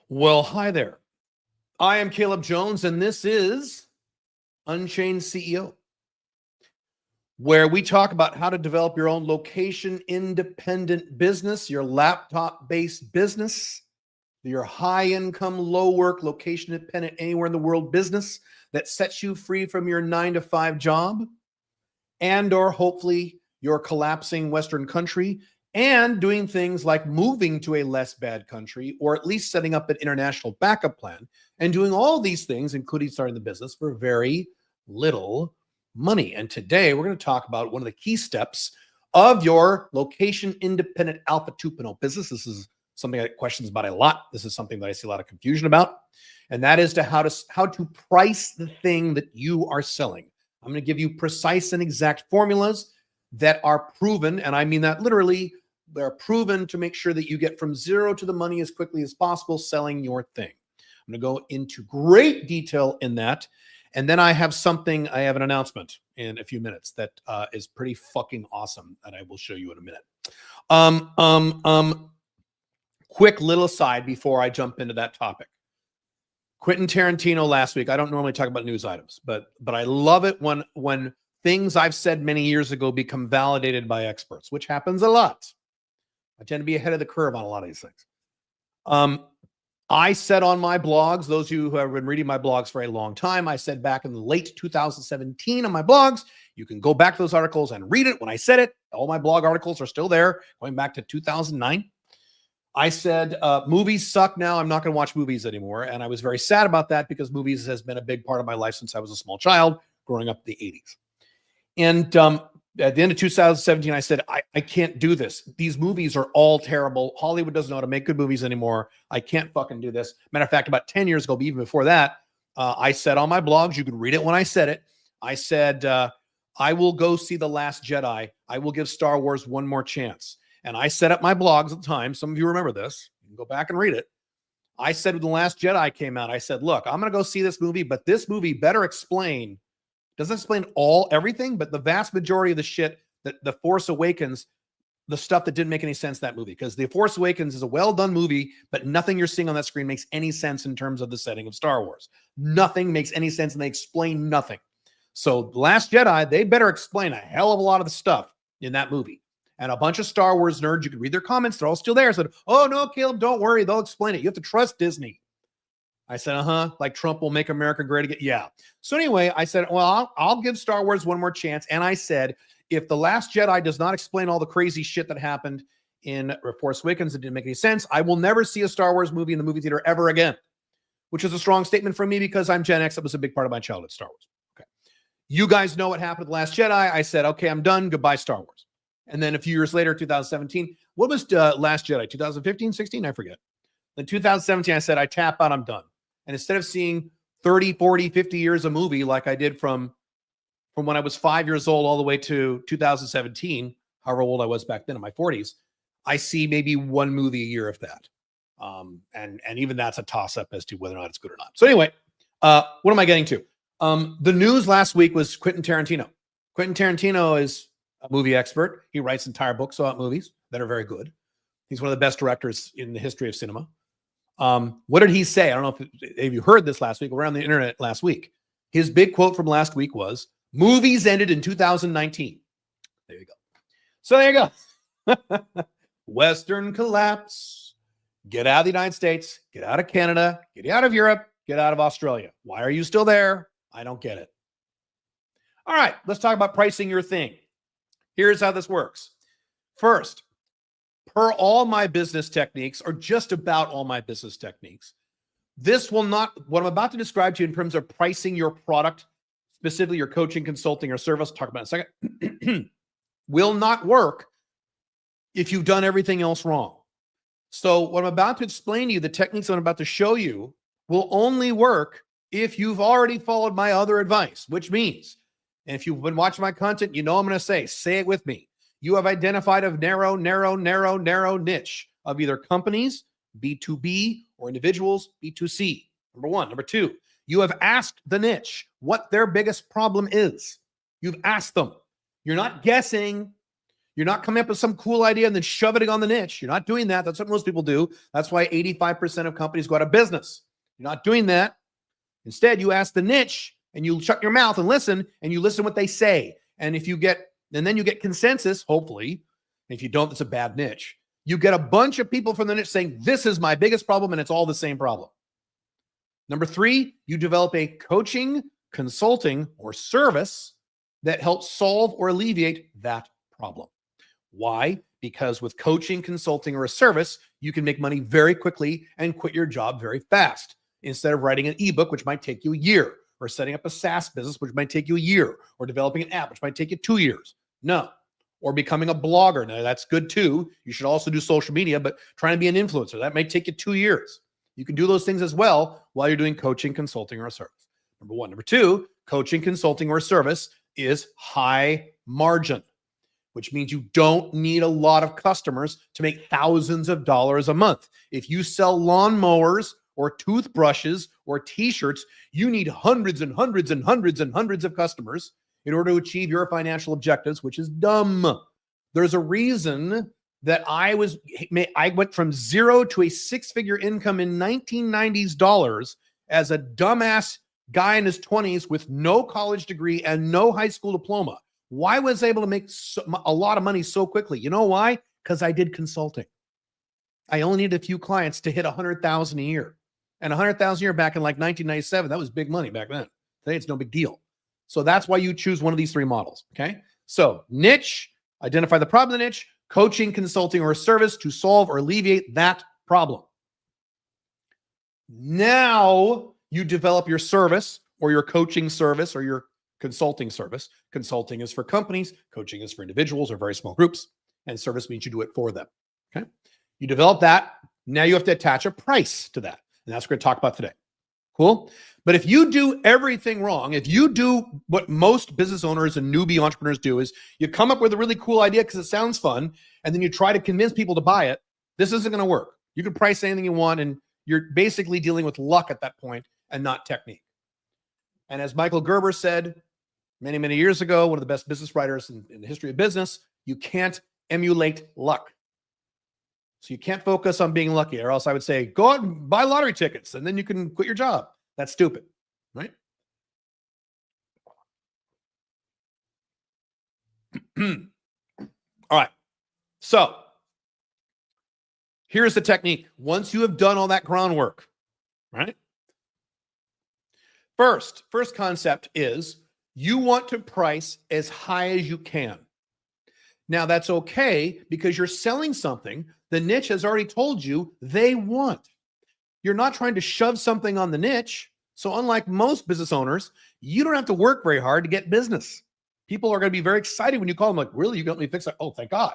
Well, hi there. I am Caleb Jones, and this is Unchained CEO, where we talk about how to develop your own location-independent business, your laptop-based business, your high-income, low-work, location-independent, anywhere in the world business that sets you free from your 9-to-5 job, and or hopefully your collapsing Western country, and doing things like moving to a less bad country, or at least setting up an international backup plan, and doing all these things, including starting the business, for very little money. And today we're going to talk about one of the key steps of your location-independent Alpha 2.0 business. This is something I get questions about a lot. This is something that I see a lot of confusion about, and that is how to price the thing that you are selling. I'm going to give you precise and exact formulas that are proven, and I mean that literally. They're proven to make sure that you get from zero to the money as quickly as possible selling your thing. I'm going to go into great detail in that. And then I have an announcement in a few minutes that is pretty fucking awesome that I will show you in a minute. Quick little aside before I jump into that topic. Quentin Tarantino last week, I don't normally talk about news items, but I love it when things I've said many years ago become validated by experts, which happens a lot. I tend to be ahead of the curve on a lot of these things. I said on my blogs, those of you who have been reading my blogs for a long time, I said back in the late 2017 on my blogs, you can go back to those articles and read it when I said it. All my blog articles are still there, going back to 2009. I said, movies suck now. I'm not going to watch movies anymore. And I was very sad about that because movies has been a big part of my life since I was a small child growing up in the 80s. And at the end of 2017, I said, I can't do this. These movies are all terrible. Hollywood doesn't know how to make good movies anymore. I can't fucking do this. Matter of fact, about 10 years ago, even before that, I said on my blogs, you could read it when I said it. I said, I will go see The Last Jedi. I will give Star Wars one more chance. And I set up my blogs at the time. Some of you remember this. You can go back and read it. I said when The Last Jedi came out, I said, look, I'm going to go see this movie, but this movie better explain. Doesn't explain everything, but the vast majority of the shit that The Force Awakens, the stuff that didn't make any sense in that movie, because The Force Awakens is a well-done movie, but nothing you're seeing on that screen makes any sense in terms of the setting of Star Wars. Nothing makes any sense, and they explain nothing. So The Last Jedi, they better explain a hell of a lot of the stuff in that movie. And a bunch of Star Wars nerds, you can read their comments, they're all still there, said, oh, no, Caleb, don't worry, they'll explain it. You have to trust Disney. I said, like Trump will make America great again. Yeah. So anyway, I said, well, I'll give Star Wars one more chance. And I said, if The Last Jedi does not explain all the crazy shit that happened in Force Awakens that didn't make any sense, I will never see a Star Wars movie in the movie theater ever again, which is a strong statement from me because I'm Gen X. That was a big part of my childhood, Star Wars. Okay. You guys know what happened with The Last Jedi. I said, okay, I'm done. Goodbye, Star Wars. And then a few years later, 2017, what was Last Jedi? 2015, 16? I forget. Then 2017, I said, I tap out, I'm done. And instead of seeing 30, 40, 50 years of movie like I did from when I was 5 years old all the way to 2017, however old I was back then in my 40s, I see maybe one movie a year of that. And even that's a toss-up as to whether or not it's good or not. So anyway, what am I getting to? The news last week was Quentin Tarantino. Quentin Tarantino is a movie expert. He writes entire books about movies that are very good. He's one of the best directors in the history of cinema. What did he say? I don't know if you heard this last week, around the internet last week. His big quote from last week was, movies ended in 2019. There you go. So there you go. Western collapse. Get out of the United States. Get out of Canada. Get out of Europe. Get out of Australia. Why are you still there? I don't get it. All right, let's talk about pricing your thing. Here's how this works. First, per all my business techniques, or just about all my business techniques, this will not, what I'm about to describe to you in terms of pricing your product, specifically your coaching, consulting, or service, I'll talk about in a second, will not work if you've done everything else wrong. So what I'm about to explain to you, the techniques I'm about to show you, will only work if you've already followed my other advice, which means, and if you've been watching my content, you know I'm going to say it with me. You have identified a narrow niche of either companies, B2B, or individuals, B2C. Number one. Number two, you have asked the niche what their biggest problem is. You've asked them. You're not guessing. You're not coming up with some cool idea and then shoving it on the niche. You're not doing that. That's what most people do. That's why 85% of companies go out of business. You're not doing that. Instead, you ask the niche and you shut your mouth and you listen what they say. And then you get consensus, hopefully. If you don't, it's a bad niche. You get a bunch of people from the niche saying, this is my biggest problem, and it's all the same problem. Number 3, you develop a coaching, consulting, or service that helps solve or alleviate that problem. Why? Because with coaching, consulting, or a service, you can make money very quickly and quit your job very fast. Instead of writing an ebook, which might take you a year, or setting up a SaaS business, which might take you a year, or developing an app, which might take you 2 years. No. Or becoming a blogger. Now, that's good too. You should also do social media, but trying to be an influencer, that may take you 2 years. You can do those things as well while you're doing coaching, consulting, or a service. Number 1. Number 2, coaching, consulting, or a service is high margin, which means you don't need a lot of customers to make thousands of dollars a month. If you sell lawnmowers or toothbrushes or t-shirts, you need hundreds and hundreds and hundreds and hundreds of customers in order to achieve your financial objectives, which is dumb. There's a reason that I went from 0 to a 6-figure income in 1990s dollars as a dumbass guy in his 20s with no college degree and no high school diploma. Why was I able to make a lot of money so quickly? You know why? Because I did consulting. I only needed a few clients to hit 100,000 a year. And 100,000 a year back in like 1997, that was big money back then. Today, it's no big deal. So that's why you choose one of these 3 models, okay? So niche, identify the problem of the niche, coaching, consulting, or a service to solve or alleviate that problem. Now you develop your service or your coaching service or your consulting service. Consulting is for companies, coaching is for individuals or very small groups, and service means you do it for them, okay? You develop that. Now you have to attach a price to that, and that's what we're going to talk about today. Cool? But if you do everything wrong, if you do what most business owners and newbie entrepreneurs do is you come up with a really cool idea because it sounds fun, and then you try to convince people to buy it, this isn't going to work. You can price anything you want, and you're basically dealing with luck at that point and not technique. And as Michael Gerber said many, many years ago, one of the best business writers in the history of business, you can't emulate luck. So you can't focus on being lucky, or else I would say, go out and buy lottery tickets, and then you can quit your job. That's stupid, right? All right. So here's the technique. Once you have done all that groundwork, right? First concept is you want to price as high as you can. Now that's okay because you're selling something the niche has already told you they want. You're not trying to shove something on the niche. So unlike most business owners, you don't have to work very hard to get business. People are going to be very excited when you call them like, really, you got me fixed? That? Oh, thank God.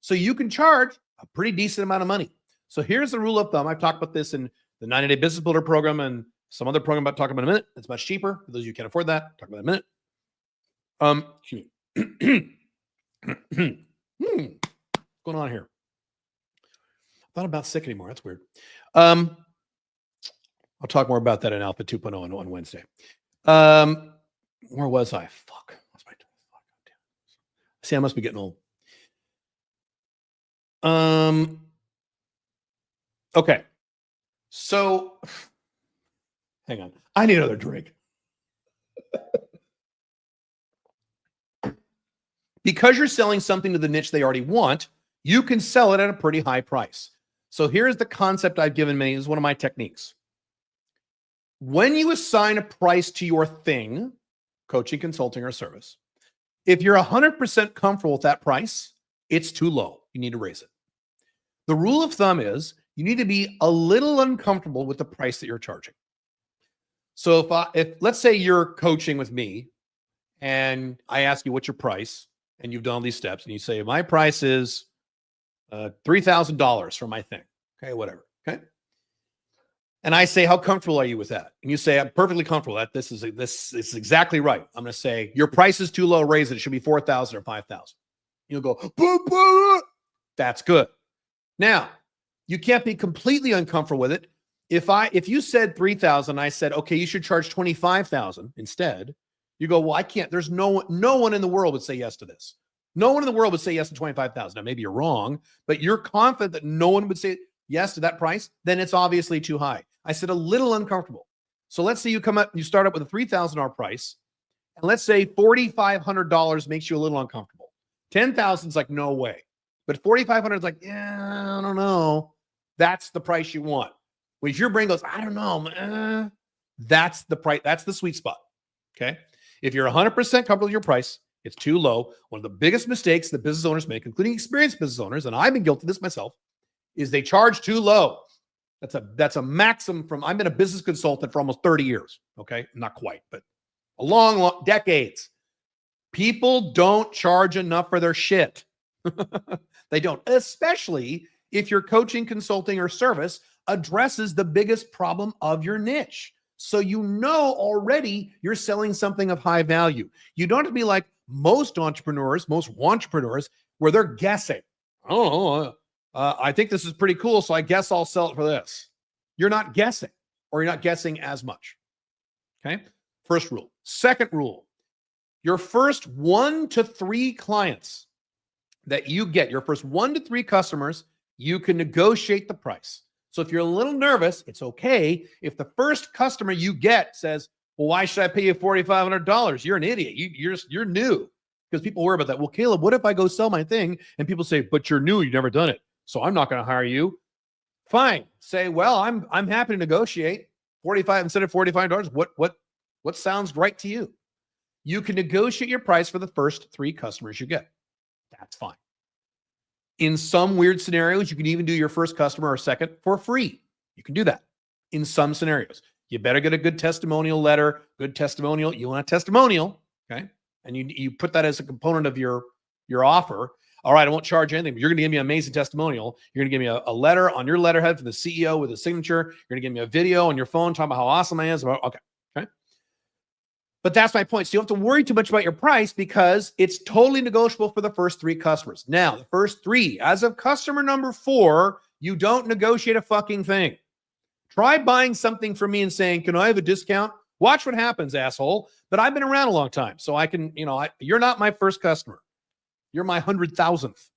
So you can charge a pretty decent amount of money. So here's the rule of thumb. I've talked about this in the 90-Day Business Builder program and some other program about talking about in a minute. It's much cheaper. For those of you who can't afford that, talk about it in a minute. What's going on here? I'm not about sick anymore. That's weird. I'll talk more about that in Alpha 2.0 on Wednesday. Where was I? Fuck. What's my See, I must be getting old. Okay. So hang on. I need another drink. Because you're selling something to the niche they already want, you can sell it at a pretty high price. So here's the concept I've given many. This is one of my techniques. When you assign a price to your thing, coaching, consulting, or service, if you're 100% comfortable with that price, it's too low. You need to raise it. The rule of thumb is you need to be a little uncomfortable with the price that you're charging. So if let's say you're coaching with me and I ask you, what's your price? And you've done all these steps and you say, my price is $3,000 for my thing. Okay, whatever. Okay. And I say, how comfortable are you with that? And you say, I'm perfectly comfortable. This is exactly right. I'm going to say, your price is too low. Raise it. It should be 4,000 or 5,000. You'll go, boo, boo. That's good. Now, you can't be completely uncomfortable with it. If you said 3,000, I said, okay, you should charge 25,000 instead. You go, well, I can't. There's no one in the world would say yes to this. No one in the world would say yes to 25,000. Now, maybe you're wrong, but you're confident that no one would say yes to that price. Then it's obviously too high. I said a little uncomfortable. So let's say you come up, you start up with a $3,000 price, and let's say $4,500 makes you a little uncomfortable. 10,000 is like, no way. But 4,500 is like, yeah, I don't know. That's the price you want. Well, if your brain goes, I don't know, that's the price. That's the sweet spot. Okay. If you're 100% comfortable with your price, it's too low. One of the biggest mistakes that business owners make, including experienced business owners, and I've been guilty of this myself, is they charge too low. That's a maxim from, I've been a business consultant for almost 30 years. Okay. Not quite, but a long decades. People don't charge enough for their shit. They don't, especially if your coaching, consulting, or service addresses the biggest problem of your niche. So you know already you're selling something of high value. You don't have to be like most entrepreneurs, where they're guessing. I don't know. I think this is pretty cool, so I guess I'll sell it for this. You're not guessing, or you're not guessing as much. Okay? First rule. Second rule, your first 1 to 3 clients that you get, your first 1 to 3 customers, you can negotiate the price. So if you're a little nervous, it's okay if the first customer you get says, well, why should I pay you $4,500? You're an idiot. You're new. Because people worry about that. Well, Caleb, what if I go sell my thing and people say, but you're new, you've never done it, so I'm not going to hire you. Fine. Say, well, I'm happy to negotiate 45 instead of $45. What sounds right to you? You can negotiate your price for the first 3 customers you get. That's fine. In some weird scenarios, you can even do your first customer or second for free. You can do that in some scenarios. You better get a good testimonial letter, good testimonial. You want a testimonial, okay? And you put that as a component of your offer. All right, I won't charge anything, but you're going to give me an amazing testimonial. You're going to give me a letter on your letterhead from the CEO with a signature. You're going to give me a video on your phone talking about how awesome I am. Okay. But that's my point. So you don't have to worry too much about your price because it's totally negotiable for the first 3 customers. Now, the first 3, as of customer number 4, you don't negotiate a fucking thing. Try buying something from me and saying, can I have a discount? Watch what happens, asshole. But I've been around a long time, so I can, you're not my first customer. You're my 100,000th.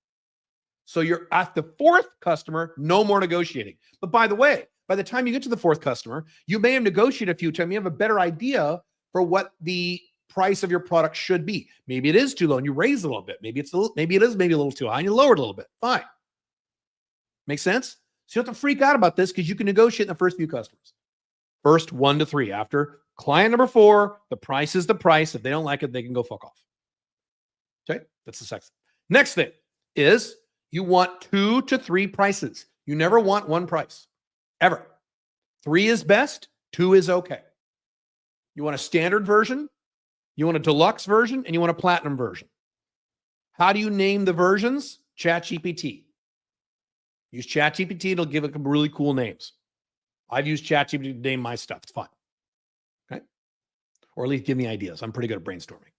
So you're at the 4th customer, no more negotiating. But by the way, by the time you get to the 4th customer, you may have negotiated a few times. You have a better idea for what the price of your product should be. Maybe it is too low and you raise it a little bit. Maybe it is a little too high and you lower it a little bit. Fine. Make sense? So you don't have to freak out about this because you can negotiate in the first few customers. First 1 to 3. After client number 4, the price is the price. If they don't like it, they can go fuck off. Okay? That's the second. Next thing is you want 2 to 3 prices. You never want 1 price. Ever. 3 is best. 2 is okay. You want a standard version, you want a deluxe version, and you want a platinum version. How do you name the versions? ChatGPT. Use ChatGPT, it'll give it really cool names. I've used ChatGPT to name my stuff. It's fun. Okay? Or at least give me ideas. I'm pretty good at brainstorming.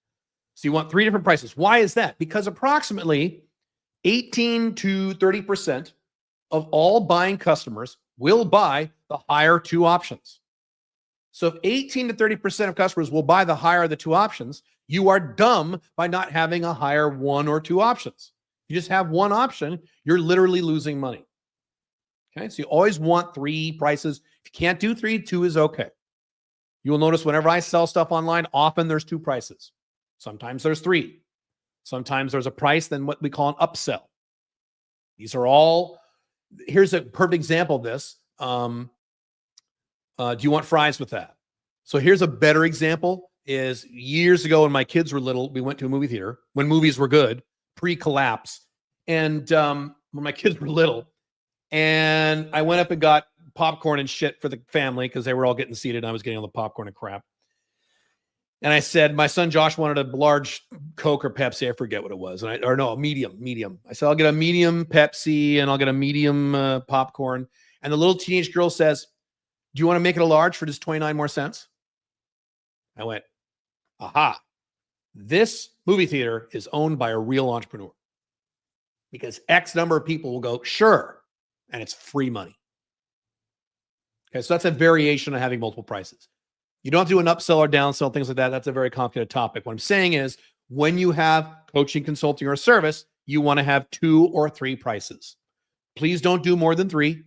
So you want 3 different prices. Why is that? Because approximately 18 to 30% of all buying customers will buy the higher 2 options. So if 18 to 30% of customers will buy the higher of the 2 options, you are dumb by not having a higher 1 or 2 options. You just have 1 option, you're literally losing money. Okay, so you always want 3 prices. If you can't do 3, 2 is okay. You will notice whenever I sell stuff online, often there's 2 prices. Sometimes there's 3. Sometimes there's a price, then what we call an upsell. These are all, here's a perfect example of this. Do you want fries with that? So here's a better example is years ago when my kids were little, we went to a movie theater when movies were good, pre-collapse. And when my kids were little, and I went up and got popcorn and shit for the family because they were all getting seated and I was getting all the popcorn and crap. And I said, my son Josh wanted a large Coke or Pepsi. I forget what it was. And a medium. I said, I'll get a medium Pepsi and I'll get a medium popcorn. And the little teenage girl says, do you want to make it a large for just 29 more cents? I went, aha. This movie theater is owned by a real entrepreneur because X number of people will go, sure. And it's free money. Okay, so that's a variation of having multiple prices. You don't have to do an upsell or downsell, things like that. That's a very complicated topic. What I'm saying is When you have coaching, consulting, or service, you want to have 2 or 3 prices. Please don't do more than 3.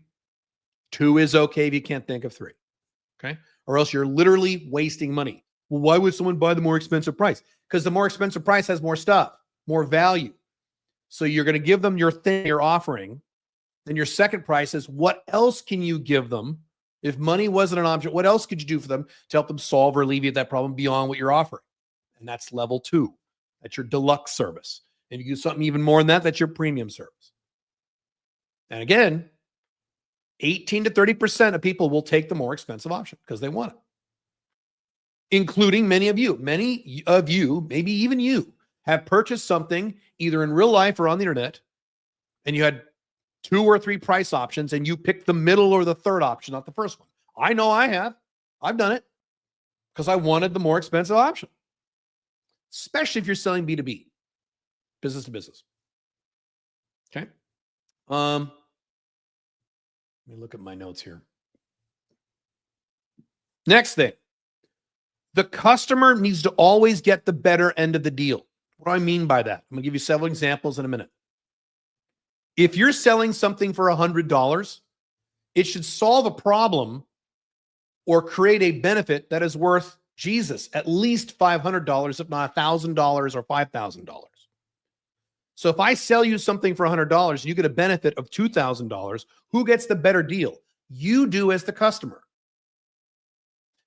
2 is okay if you can't think of 3. Okay? Or else you're literally wasting money. Well, why would someone buy the more expensive price? Because the more expensive price has more stuff, more value. So you're going to give them your thing you're offering. Then your second price is, what else can you give them? If money wasn't an object, what else could you do for them to help them solve or alleviate that problem beyond what you're offering? And that's level 2. That's your deluxe service. And if you do something even more than that, that's your premium service. And again, 18 to 30% of people will take the more expensive option because they want it. Including many of you. Many of you, maybe even you, have purchased something either in real life or on the internet, and you had 2 or 3 price options, and you picked the middle or the third option, not the first one. I know I have. I've done it because I wanted the more expensive option, especially if you're selling B2B, business to business. Okay. Let me look at my notes here. Next thing. The customer needs to always get the better end of the deal. What do I mean by that? I'm going to give you several examples in a minute. If you're selling something for $100, it should solve a problem or create a benefit that is worth, Jesus, at least $500, if not $1,000 or $5,000. So if I sell you something for $100 and you get a benefit of $2,000, who gets the better deal? You do as the customer.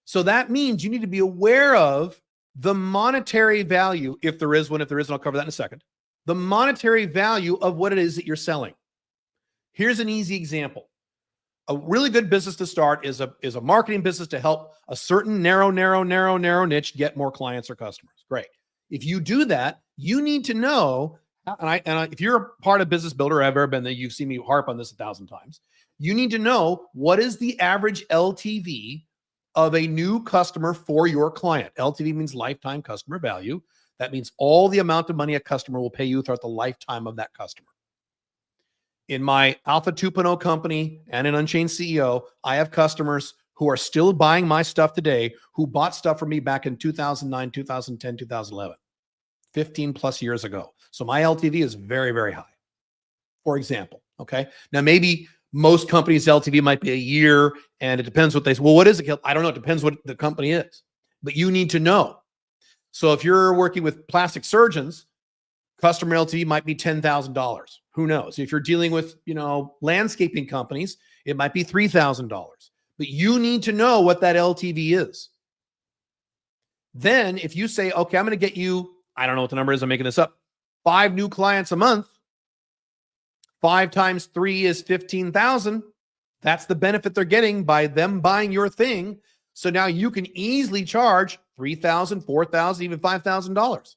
So that means you need to be aware of the monetary value, if there is one. If there isn't, I'll cover that in a second. The monetary value of what it is that you're selling. Here's an easy example. A really good business to start is a marketing business to help a certain narrow niche get more clients or customers. Great. If you do that, you need to know, if you're a part of Business Builder, or I've ever been there, you've seen me harp on this 1,000 times. You need to know what is the average LTV of a new customer for your client. LTV means lifetime customer value. That means all the amount of money a customer will pay you throughout the lifetime of that customer. In my Alpha 2.0 company and in Unchained CEO, I have customers who are still buying my stuff today who bought stuff from me back in 2009, 2010, 2011, 15 plus years ago. So my LTV is very, very high, for example. Okay. Now, maybe most companies' LTV might be a year, and it depends what they say. Well, what is it? I don't know. It depends what the company is, but you need to know. So if you're working with plastic surgeons, customer LTV might be $10,000. Who knows? If you're dealing with, landscaping companies, it might be $3,000. But you need to know what that LTV is. Then if you say, okay, I'm going to get you, I don't know what the number is, I'm making this up, 5 new clients a month, 5 times 3 is 15,000. That's the benefit they're getting by them buying your thing. So now you can easily charge $3,000, $4,000, even $5,000.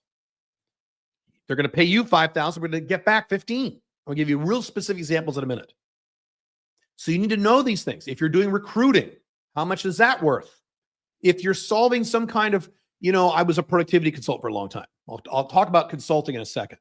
They're going to pay you $5,000. We're going to get back 15. I'll give you real specific examples in a minute. So you need to know these things. If you're doing recruiting, how much is that worth? If you're solving some kind of, I was a productivity consultant for a long time. I'll talk about consulting in a second.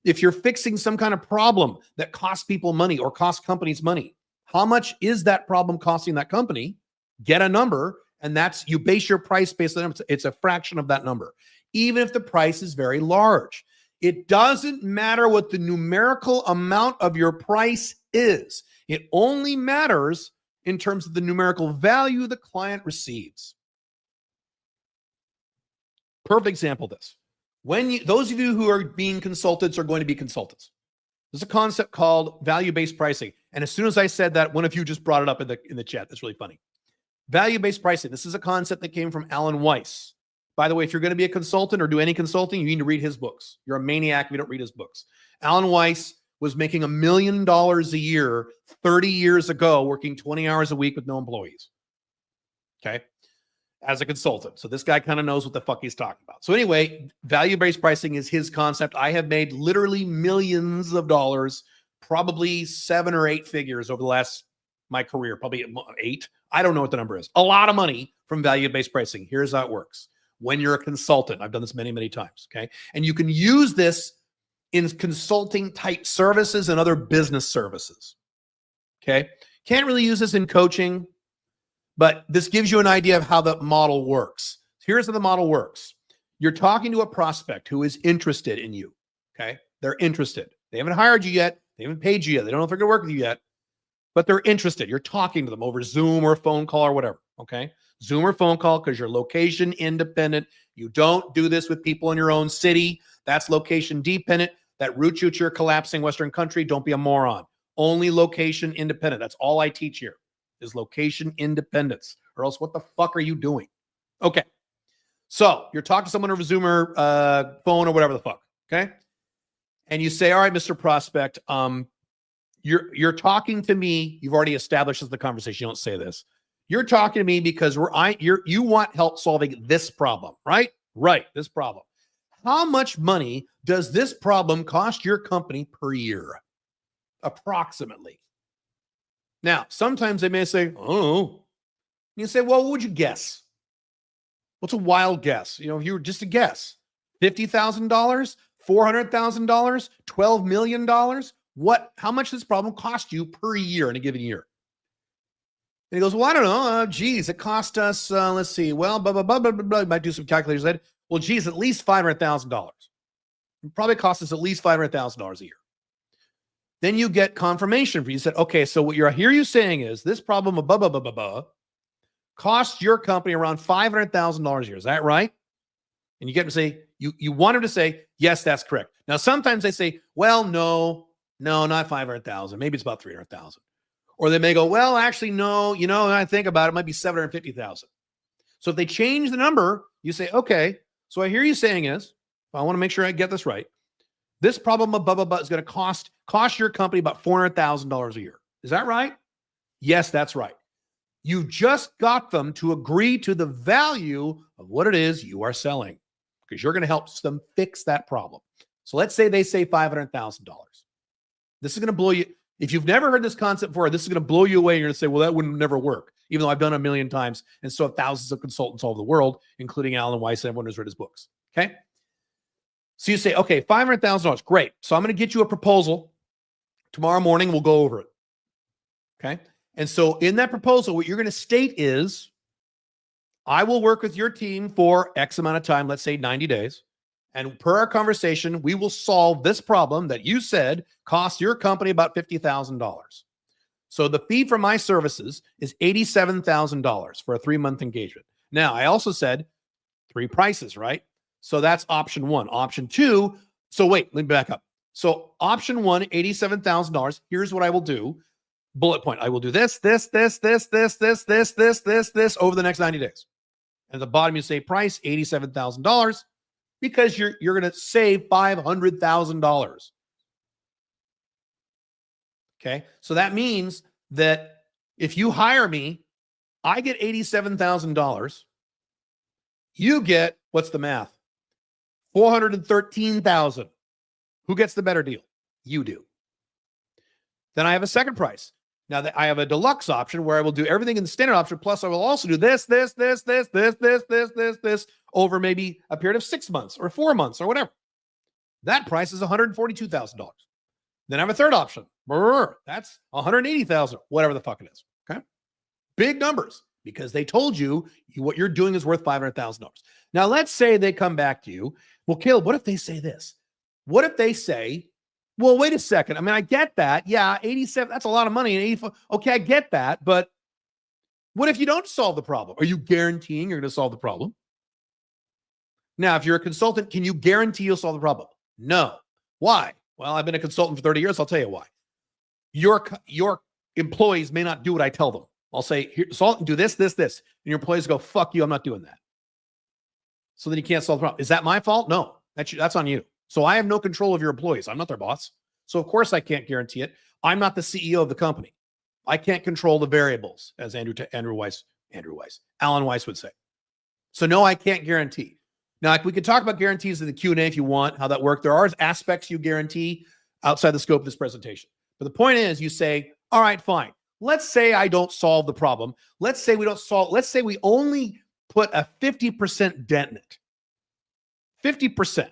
If you're fixing some kind of problem that costs people money or costs companies money, how much is that problem costing that company? Get a number, and you base your price based on it. It's a fraction of that number, even if the price is very large. It doesn't matter what the numerical amount of your price is. It only matters in terms of the numerical value the client receives. Perfect example of this. Those of you who are being consultants are going to be consultants. There's a concept called value-based pricing. And as soon as I said that, one of you just brought it up in the chat. That's really funny. Value-based pricing. This is a concept that came from Alan Weiss. By the way, if you're going to be a consultant or do any consulting, you need to read his books. You're a maniac if you don't read his books. Alan Weiss was making $1 million a year 30 years ago, working 20 hours a week with no employees. Okay. As a consultant. So this guy kind of knows what the fuck he's talking about. So anyway, value-based pricing is his concept. I have made literally millions of dollars, probably 7 or 8 figures over my career, probably 8. I don't know what the number is. A lot of money from value-based pricing. Here's how it works. When you're a consultant, I've done this many, many times. Okay. And you can use this in consulting type services and other business services. Okay. Can't really use this in coaching, but this gives you an idea of how the model works. Here's how the model works. You're talking to a prospect who is interested in you. Okay. They're interested. They haven't hired you yet. They haven't paid you yet. They don't know if they're going to work with you yet, but they're interested. You're talking to them over Zoom or phone call or whatever. Okay. Zoom or phone call because you're location independent. You don't do this with people in your own city. That's location dependent. That routes you to your collapsing Western country. Don't be a moron. Only location independent. That's all I teach here is location independence, or else what the fuck are you doing? Okay. So you're talking to someone over Zoom or phone or whatever the fuck. Okay. And you say, all right, Mr. Prospect, you're talking to me. You've already established the conversation. You don't say this. You're talking to me because you want help solving this problem, right? Right. This problem. How much money does this problem cost your company per year? Approximately. Now, sometimes they may say, oh, you say, well, what would you guess? What's a wild guess? You know, if you were just a guess, $50,000, $400,000, $12 million. How much does this problem cost you per year in a given year? And he goes, well, I don't know. Geez, it cost us, let's see. Well, blah, blah, blah, blah, blah, blah. Might do some calculators. Well, geez, at least $500,000. It probably costs us at least $500,000 a year. Then you get confirmation for you. Said, okay, so what I hear you saying is this problem of blah, blah, blah, blah, blah costs your company around $500,000 a year. Is that right? And you get to say, you want him to say, yes, that's correct. Now, sometimes they say, well, no, not 500,000. Maybe it's about 300,000. Or they may go, well, actually, no, when I think about it, it might be 750,000. So if they change the number, you say, okay, so I hear you saying is, I want to make sure I get this right. This problem of blah, blah, blah is going to cost your company about $400,000 a year. Is that right? Yes, that's right. You just got them to agree to the value of what it is you are selling because you're going to help them fix that problem. So let's say they say $500,000. This is going to blow you. If you've never heard this concept before, this is going to blow you away. You're going to say, well, that wouldn't never work, even though I've done it a million times. And so have thousands of consultants all over the world, including Alan Weiss and everyone who's read his books. Okay. So you say, okay, $500,000. Great. So I'm going to get you a proposal. Tomorrow morning, we'll go over it. Okay. And so in that proposal, what you're going to state is, I will work with your team for X amount of time, let's say 90 days. And per our conversation, we will solve this problem that you said costs your company about $50,000. So the fee for my services is $87,000 for a 3-month engagement. Now, I also said 3 prices, right? So that's option 1. Option 2. So wait, let me back up. So option 1, $87,000. Here's what I will do. Bullet point. I will do this over the next 90 days. And at the bottom, you say price $87,000 because you're going to save $500,000. Okay. So that means that if you hire me, I get $87,000. You get, what's the math? $413,000. Who gets the better deal? You do. Then I have a second price. Now that I have a deluxe option where I will do everything in the standard option, plus I will also do this over maybe a period of 6 months or 4 months or whatever. That price is $142,000. Then I have a third option. That's $180,000, whatever the fuck it is. Okay. Big numbers because they told you what you're doing is worth $500,000. Now let's say they come back to you. Well, Caleb, what if they say this? What if they say, well, wait a second. I mean, I get that. Yeah, 87, that's a lot of money. And 84, okay, I get that. But what if you don't solve the problem? Are you guaranteeing you're going to solve the problem? Now, if you're a consultant, can you guarantee you'll solve the problem? No. Why? Well, I've been a consultant for 30 years. I'll tell you why. Your employees may not do what I tell them. I'll say, here, do this. And your employees go, fuck you, I'm not doing that. So then you can't solve the problem. Is that my fault? No, that's on you. So I have no control of your employees. I'm not their boss. So of course I can't guarantee it. I'm not the CEO of the company. I can't control the variables, as Alan Weiss would say. So no, I can't guarantee. Now, we could talk about guarantees in the Q&A if you want, how that works. There are aspects you guarantee outside the scope of this presentation. But the point is, you say, all right, fine. Let's say I don't solve the problem. Let's say we only put a 50% dent in it. 50%.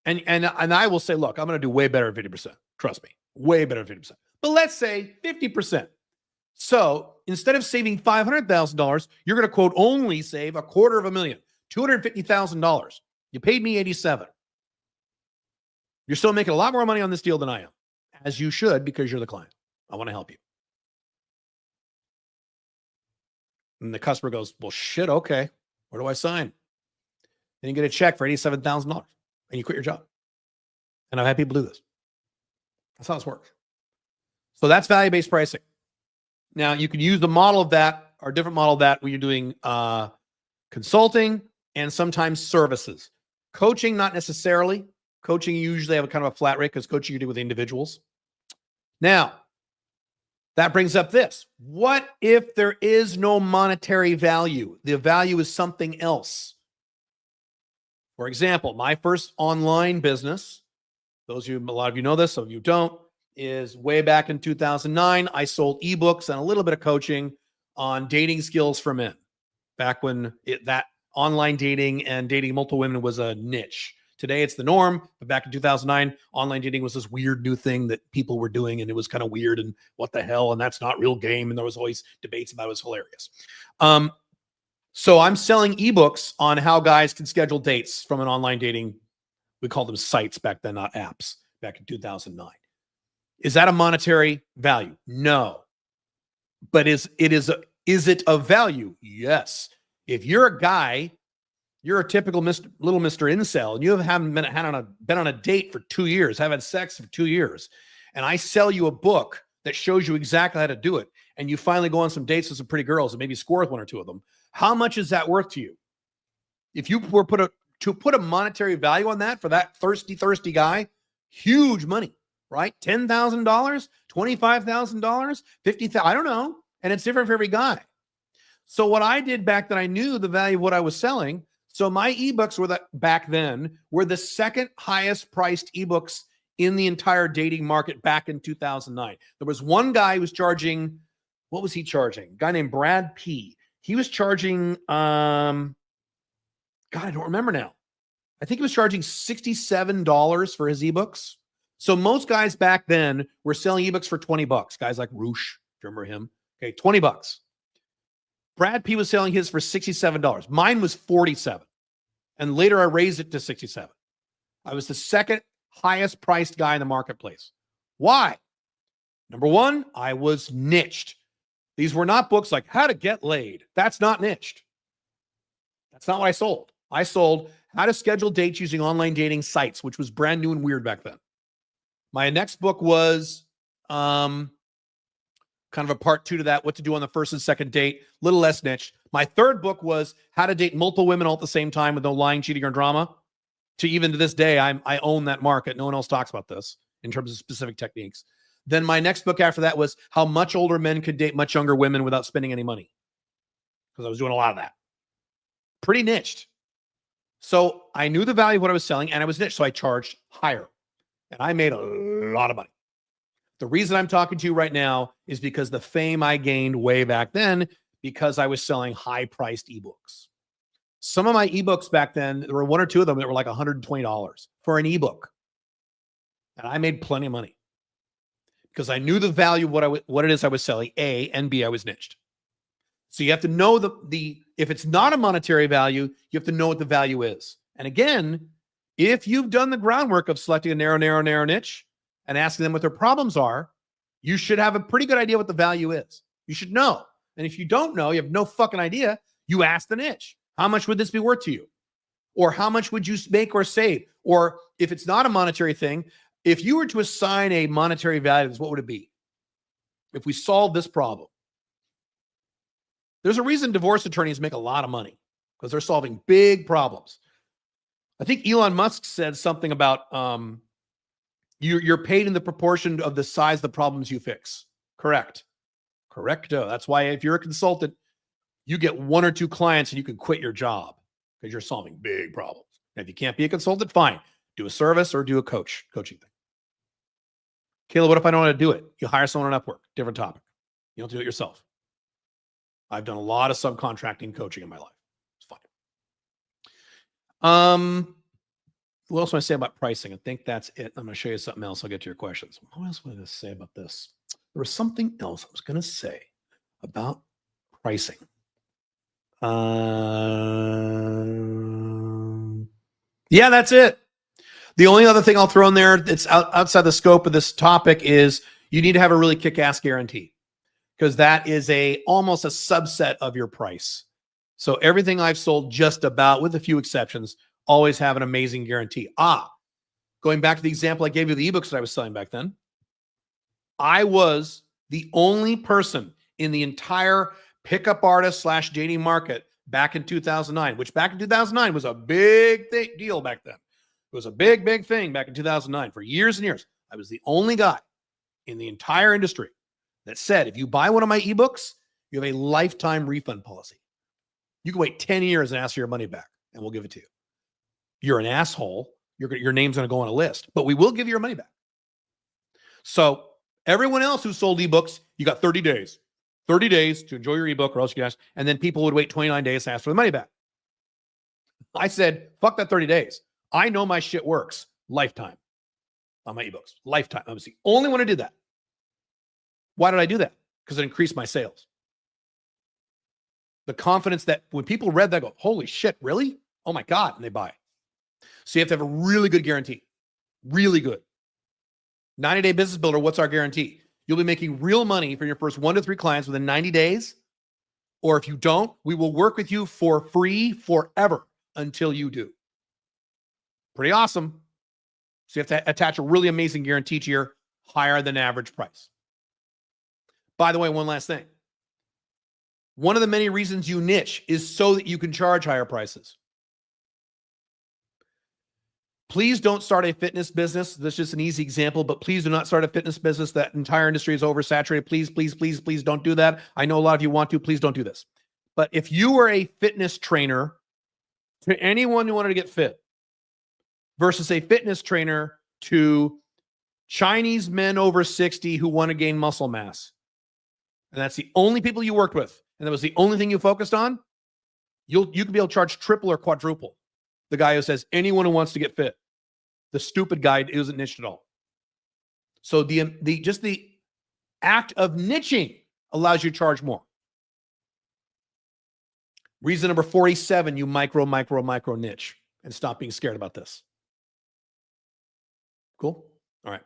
And I will say, look, I'm going to do way better than 50%. Trust me, way better than 50%. But let's say 50%. So instead of saving $500,000, you're going to quote only save $250,000. You paid me 87. You're still making a lot more money on this deal than I am, as you should, because you're the client. I want to help you. And the customer goes, well, shit, okay. Where do I sign? Then you get a check for $87,000 and you quit your job. And I've had people do this. That's how this works. So that's value-based pricing. Now you can use the model of that or a different model of that when you're doing consulting and sometimes services. Coaching, not necessarily. Coaching, you usually have a kind of a flat rate because coaching you do with individuals. Now, that brings up this. What if there is no monetary value? The value is something else. For example, my first online business, a lot of you know this, some of you don't, is way back in 2009. I sold ebooks and a little bit of coaching on dating skills for men. Back when that online dating and dating multiple women was a niche. Today it's the norm, but back in 2009, online dating was this weird new thing that people were doing, and it was kind of weird and what the hell, and that's not real game, and there was always debates about it. It was hilarious. So I'm selling ebooks on how guys can schedule dates from an online dating. We called them sites back then, not apps, back in 2009. Is that a monetary value? No. But is it of value? Yes. If you're a guy, you're a typical little Mr. Incel, and you haven't been on a date for 2 years, haven't had sex for 2 years, and I sell you a book that shows you exactly how to do it, and you finally go on some dates with some pretty girls and maybe score with one or two of them, how much is that worth to you? If you were to put a monetary value on that for that thirsty guy, huge money, right? $10,000, $25,000, $50,000, I don't know. And it's different for every guy. So what I did back then, I knew the value of what I was selling. So my ebooks back then were the second highest priced ebooks in the entire dating market back in 2009. There was one guy who was charging, what was he charging? A guy named Brad P. He was charging, God, I don't remember now. I think he was charging $67 for his ebooks. So most guys back then were selling ebooks for $20. Guys like Roosh, if you remember him. Okay, $20. Brad P was selling his for $67. Mine was $47. And later I raised it to $67. I was the second highest priced guy in the marketplace. Why? Number one, I was niched. These were not books like How to Get Laid. That's not niched. That's not what I sold. I sold How to Schedule Dates Using Online Dating Sites, which was brand new and weird back then. My next book was kind of a part 2 to that, what to do on the first and second date, a little less niche. My third book was How to Date Multiple Women all at the same time with no lying, cheating, or drama. Even to this day, I own that market. No one else talks about this in terms of specific techniques. Then my next book after that was How Much Older Men Could Date Much Younger Women Without Spending Any Money, because I was doing a lot of that. Pretty niched. So I knew the value of what I was selling, and I was niched, so I charged higher. And I made a lot of money. The reason I'm talking to you right now is because the fame I gained way back then, because I was selling high-priced ebooks. Some of my ebooks back then, there were one or two of them that were like $120 for an ebook. And I made plenty of money because I knew the value of what it is I was selling, A, and B, I was niched. So you have to know if it's not a monetary value, you have to know what the value is. And again, if you've done the groundwork of selecting a narrow niche and asking them what their problems are, you should have a pretty good idea what the value is. You should know. And if you don't know, you have no fucking idea, you ask the niche. How much would this be worth to you? Or how much would you make or save? Or if it's not a monetary thing, if you were to assign a monetary value, what would it be? If we solve this problem. There's a reason divorce attorneys make a lot of money, because they're solving big problems. I think Elon Musk said something about you're paid in the proportion of the size of the problems you fix. Correct. Correcto. That's why if you're a consultant, you get one or two clients and you can quit your job because you're solving big problems. And if you can't be a consultant, fine. Do a service or do a coaching thing. Kayla, what if I don't want to do it? You hire someone on Upwork, different topic. You don't do it yourself. I've done a lot of subcontracting coaching in my life. It's fine. What else want to say about pricing? I think that's it. I'm going to show you something else. I'll get to your questions. What else was I going to say about this? There was something else I was going to say about pricing. Yeah, that's it. The only other thing I'll throw in there that's outside the scope of this topic is you need to have a really kick-ass guarantee, because that is almost a subset of your price. So everything I've sold, just about, with a few exceptions, always have an amazing guarantee. Going back to the example I gave you, the ebooks that I was selling back then, I was the only person in the entire pickup artist / dating market back in 2009, which back in 2009 was a big deal back then. It was a big, big thing back in 2009. For years and years, I was the only guy in the entire industry that said, if you buy one of my ebooks, you have a lifetime refund policy. You can wait 10 years and ask for your money back, and we'll give it to you. You're an asshole. Your name's going to go on a list, but we will give you your money back. So everyone else who sold ebooks, you got 30 days. 30 days to enjoy your ebook, or else you guys, and then people would wait 29 days to ask for the money back. I said, fuck that 30 days. I know my shit works. Lifetime on my ebooks. Lifetime. I was the only one who did that. Why did I do that? Because it increased my sales. The confidence that when people read that, go, holy shit, really? Oh my God. And they buy. So you have to have a really good guarantee. Really good. 90-day business builder, what's our guarantee? You'll be making real money for your first 1 to 3 clients within 90 days. Or if you don't, we will work with you for free forever until you do. Pretty awesome. So you have to attach a really amazing guarantee to your higher than average price. By the way, one last thing. One of the many reasons you niche is so that you can charge higher prices. Please don't start a fitness business. This is just an easy example, but please do not start a fitness business. That entire industry is oversaturated. Please, please, please, please don't do that. I know a lot of you want to. Please don't do this. But if you were a fitness trainer to anyone who wanted to get fit versus a fitness trainer to Chinese men over 60 who want to gain muscle mass, and that's the only people you worked with, and that was the only thing you focused on, you could be able to charge triple or quadruple the guy who says anyone who wants to get fit. The stupid guy isn't niched at all. So just the act of niching allows you to charge more. Reason number 47, you micro niche, and stop being scared about this. Cool? All right.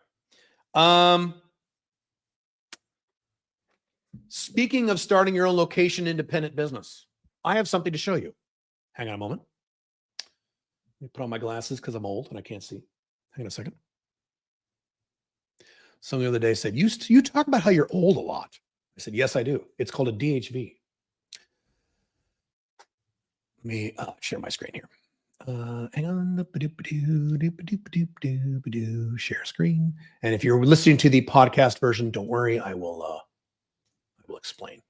Speaking of starting your own location independent business, I have something to show you. Hang on a moment. Let me put on my glasses because I'm old and I can't see. Hang on a second. Someone the other day said, you talk about how you're old a lot. I said, yes, I do. It's called a DHV. Let me share my screen here. Hang on. Share screen. And if you're listening to the podcast version, don't worry. I will explain.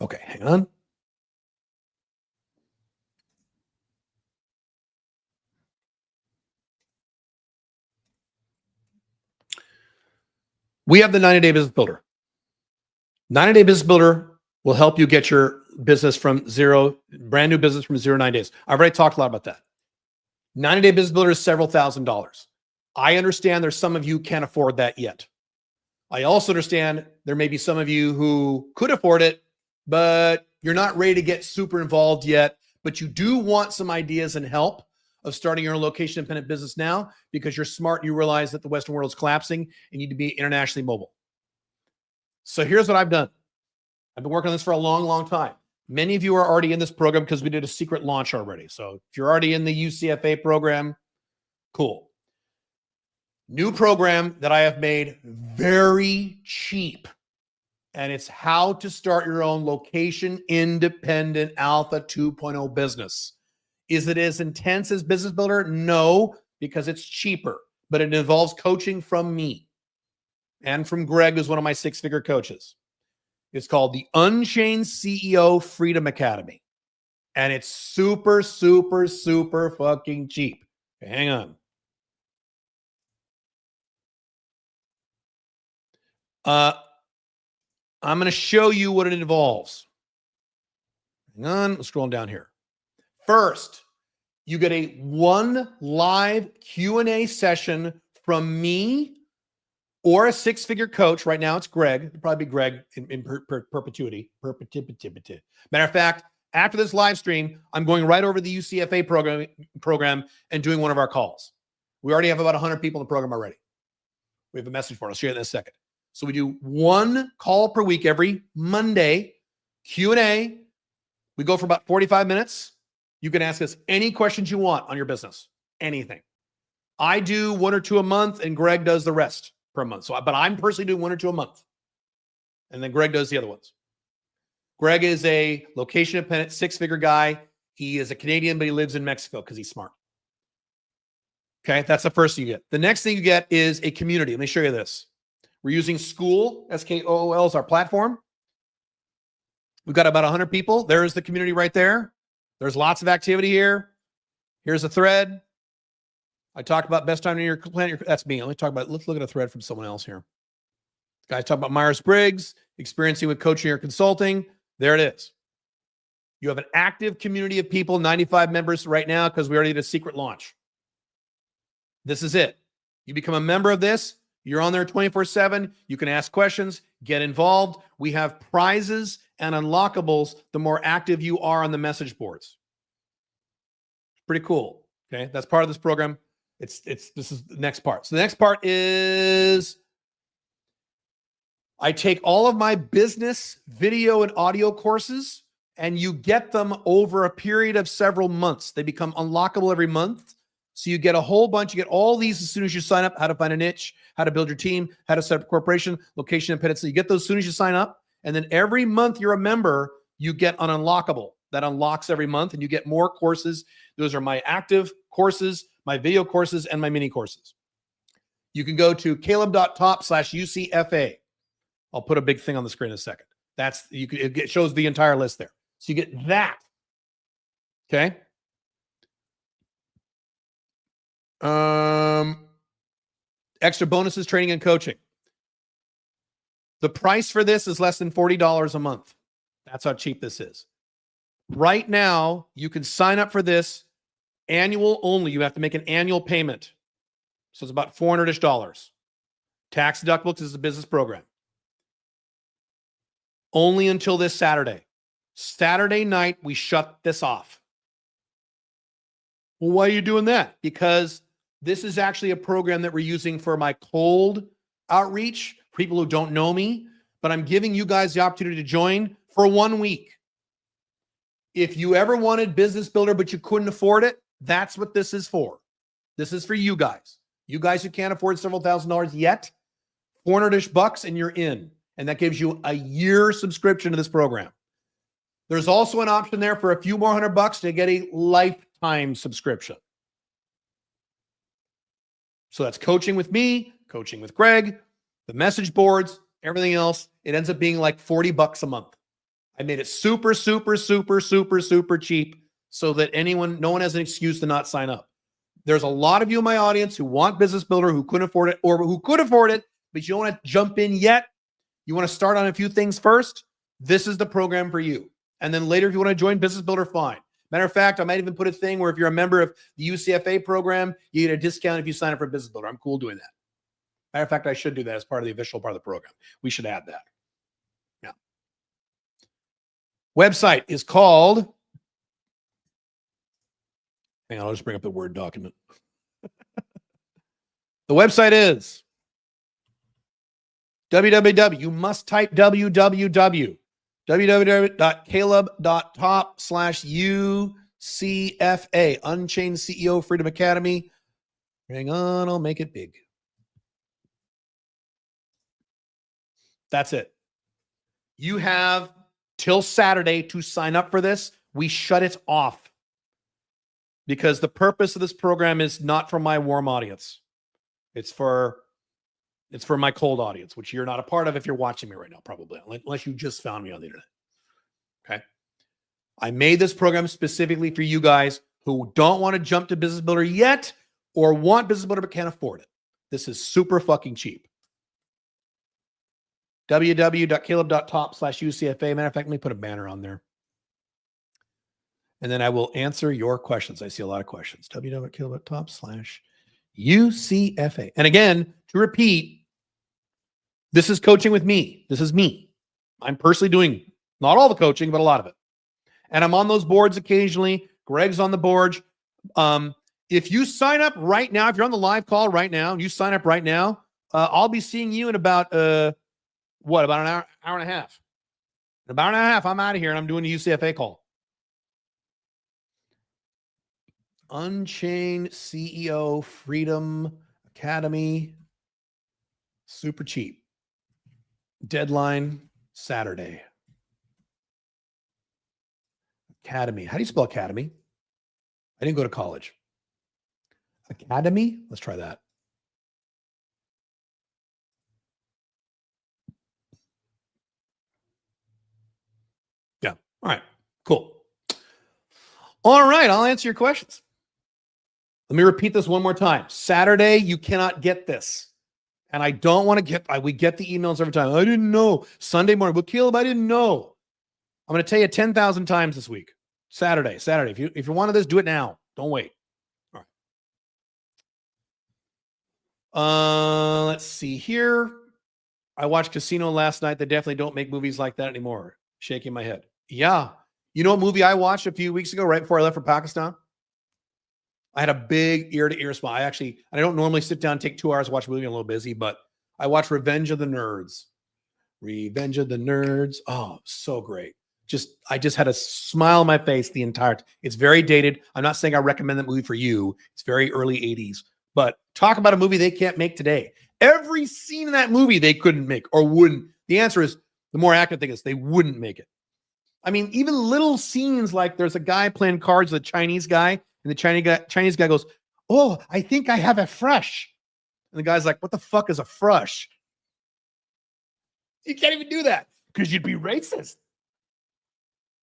Okay, hang on. We have the 90-day business builder. 90-day business builder will help you get your business from zero, brand new business from 0 to 9 days. I've already talked a lot about that. 90-day business builder is several $1,000s. I understand there's some of you can't afford that yet. I also understand there may be some of you who could afford it, but you're not ready to get super involved yet, but you do want some ideas and help of starting your own location independent business now because you're smart and you realize that the Western world is collapsing and you need to be internationally mobile. So here's what I've done. I've been working on this for a long, long time. Many of you are already in this program because we did a secret launch already. So if you're already in the UCFA program, cool. New program that I have made very cheap. And it's how to start your own location independent alpha 2.0 business. Is it as intense as Business Builder? No, because it's cheaper, but it involves coaching from me and from Greg, who's one of my 6-figure coaches. It's called the Unchained CEO Freedom Academy. And it's super, super, super fucking cheap. Okay, hang on. I'm going to show you what it involves. Hang on, let's scroll down here. First, you get a 1 live Q&A session from me or a 6-figure coach. Right now it's Greg. It'll probably be Greg in perpetuity. Matter of fact, After this live stream, I'm going right over to the UCFA program and doing one of our calls. We already have about 100 people in the program already. We have a message for it. I'll share that in a second. So we do one call per week every Monday, Q&A. We go for about 45 minutes. You can ask us any questions you want on your business, anything. I do 1 or 2 a month, and Greg does the rest per month. So, but I'm personally doing 1 or 2 a month, and then Greg does the other ones. Greg is a location-dependent, 6-figure guy. He is a Canadian, but he lives in Mexico because he's smart. Okay, that's the first thing you get. The next thing you get is a community. Let me show you this. We're using School, SKOOL, as our platform. We've got about 100 people. There's the community right there. There's lots of activity here. Here's a thread. I talked about best time in your plan. That's me. Let's look at a thread from someone else here. Guys talk about Myers-Briggs, experiencing with coaching or consulting. There it is. You have an active community of people, 95 members right now, because we already did a secret launch. This is it. You become a member of this. You're on there 24/7. You can ask questions, get involved. We have prizes and unlockables the more active you are on the message boards. Pretty cool. Okay, that's part of this program. This is the next part. So the next part is I take all of my business video and audio courses, and you get them over a period of several months. They become unlockable every month. So you get a whole bunch. You get all these as soon as you sign up. How to find a niche, how to build your team, how to set up a corporation, location independence. So you get those as soon as you sign up. And then every month you're a member, you get an unlockable. That unlocks every month, and you get more courses. Those are my active courses, my video courses, and my mini courses. You can go to caleb.top/UCFA. I'll put a big thing on the screen in a second. It shows the entire list there. So you get that. Okay. Extra bonuses, training, and coaching. The price for this is less than $40 a month. That's how cheap this is. Right now, you can sign up for this annual only. You have to make an annual payment. So it's about $400-ish. Tax deductible because it's a business program. Only until this Saturday. Saturday night, we shut this off. Well, why are you doing that? Because this is actually a program that we're using for my cold outreach, people who don't know me, but I'm giving you guys the opportunity to join for 1 week. If you ever wanted Business Builder, but you couldn't afford it, that's what this is for. This is for you guys. You guys who can't afford several $1,000s yet, $400-ish bucks and you're in. And that gives you a year subscription to this program. There's also an option there for a few more $100 to get a lifetime subscription. So that's coaching with me, coaching with Greg, the message boards, everything else. It ends up being like $40 a month. I made it super, super, super, super, super cheap so that no one has an excuse to not sign up. There's a lot of you in my audience who want Business Builder, who couldn't afford it, or who could afford it, but you don't want to jump in yet. You want to start on a few things first. This is the program for you. And then later, if you want to join Business Builder, fine. Matter of fact, I might even put a thing where if you're a member of the UCFA program, you get a discount if you sign up for Business Builder. I'm cool doing that. Matter of fact, I should do that as part of the official part of the program. We should add that. Yeah. Website is called, hang on, I'll just bring up the Word document. The website is www. You must type www.caleb.top/UCFA, Unchained CEO Freedom Academy. Hang on, I'll make it big. That's it. You have till Saturday to sign up for this. We shut it off because the purpose of this program is not for my warm audience. It's for my cold audience, which you're not a part of if you're watching me right now, probably, unless you just found me on the internet. Okay. I made this program specifically for you guys who don't want to jump to Business Builder yet or want Business Builder but can't afford it. This is super fucking cheap. www.caleb.top/UCFA. Matter of fact, let me put a banner on there. And then I will answer your questions. I see a lot of questions. www.caleb.top/UCFA. And again, to repeat, this is coaching with me. This is me. I'm personally doing not all the coaching, but a lot of it. And I'm on those boards occasionally. Greg's on the board. If you sign up right now, if you're on the live call right now, and you sign up right now, I'll be seeing you in about about an hour and a half. In about an hour and a half, I'm out of here and I'm doing a UCFA call. Unchained CEO Freedom Academy. Super cheap. Deadline Saturday. Academy. How do you spell academy? I didn't go to college. Academy? Let's try that. Yeah. All right. Cool. All right. I'll answer your questions. Let me repeat this one more time. Saturday, you cannot get this. And I don't want to we get the emails every time. I didn't know. Sunday morning. Well, Caleb, I didn't know. I'm going to tell you 10,000 times this week. Saturday. If you wanted this, do it now. Don't wait. All right. Let's see here. I watched Casino last night. They definitely don't make movies like that anymore. Shaking my head. Yeah. You know what movie I watched a few weeks ago, right before I left for Pakistan? I had a big ear-to-ear smile. I don't normally sit down and take 2 hours to watch a movie. I'm a little busy, but I watched Revenge of the Nerds. Revenge of the Nerds. Oh, so great. I just had a smile on my face the entire time. It's very dated. I'm not saying I recommend that movie for you. It's very early 80s. But talk about a movie they can't make today. Every scene in that movie they couldn't make or wouldn't. The answer is, the more accurate thing is, they wouldn't make it. I mean, even little scenes like there's a guy playing cards with a Chinese guy, and the Chinese guy goes, "Oh, I think I have a frush." And the guy's like, "What the fuck is a frush?" You can't even do that because you'd be racist.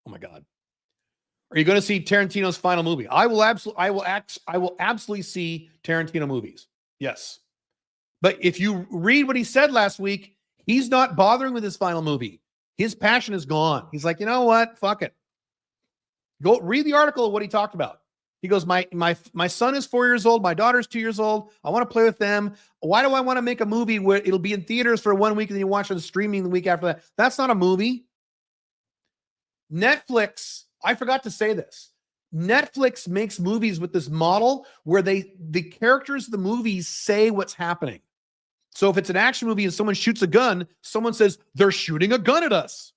Oh my God. Are you going to see Tarantino's final movie? I will absolutely see Tarantino movies. Yes. But if you read what he said last week, he's not bothering with his final movie. His passion is gone. He's like, you know what? Fuck it. Go read the article of what he talked about. He goes, my son is 4 years old. My daughter's 2 years old. I want to play with them. Why do I want to make a movie where it'll be in theaters for 1 week and then you watch it on streaming the week after that? That's not a movie. Netflix, I forgot to say this. Netflix makes movies with this model where the characters of the movies say what's happening. So if it's an action movie and someone shoots a gun, someone says, they're shooting a gun at us.